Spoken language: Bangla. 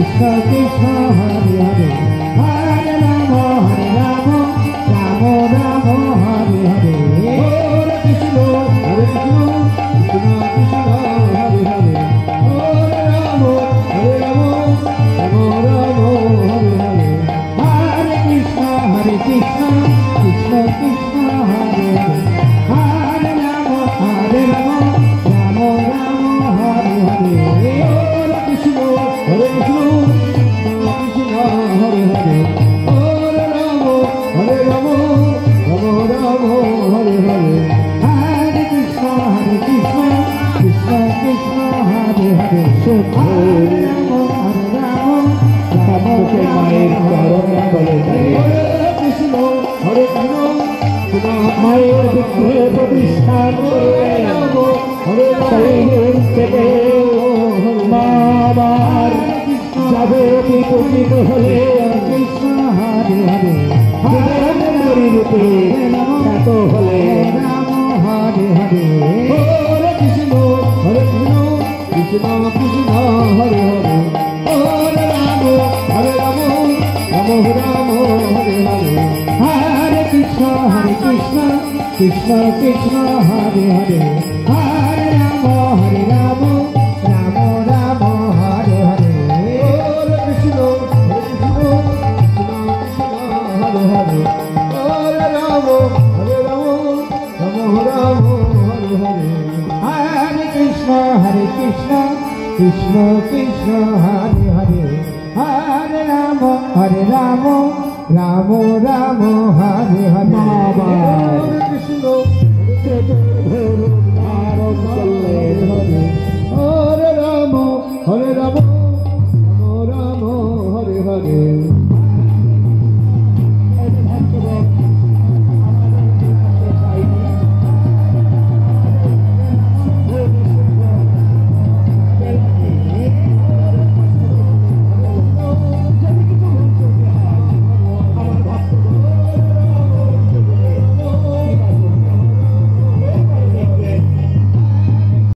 কৃষ্ণ কৃষ্ণ হরে হরে হরে রাম রাম রাম হরে হরে হরে কৃষ্ণ কৃষ্ণ কৃষ্ণ হরে হরে হরে রাম রাম রাম হরে হরে হরে কৃষ্ণ কৃষ্ণ কৃষ্ণ কৃষ্ণ হরে হরে হরে রাম রাম রাম হরে হরে হরে কৃষ্ণ কৃষ্ণ কৃষ্ণ হরে হরে হরে রাম রাম রাম হরে হরে হরে কৃষ্ণ কৃষ্ণ কৃষ্ণ হরে হরে হরে রাম মায়ের চরণে বলে কৃষ্ণ হরে কৃষ্ণ মায়ের বিগ্রহে প্রতিষ্ঠান থেকে মা আমার যাবতী পূজিত হলে কৃষ্ণ হরে হরে রূপে খ্যাত হলে রাম হরে হরে হরে কৃষ্ণ কৃষ্ণ কৃষ্ণ হরে হরে হরে রাম রাম রাম হরে হরে হরে কৃষ্ণ কৃষ্ণ কৃষ্ণ হরে হরে হরে রাম রাম রাম হরে হরে হরে কৃষ্ণ কৃষ্ণ হরে হরে হরে রাম রাম রাম হরে হরে হরে কৃষ্ণ কৃষ্ণ কৃষ্ণ হরে হরে হরে রাম রাম রাম হরে হরে কৃষ্ণ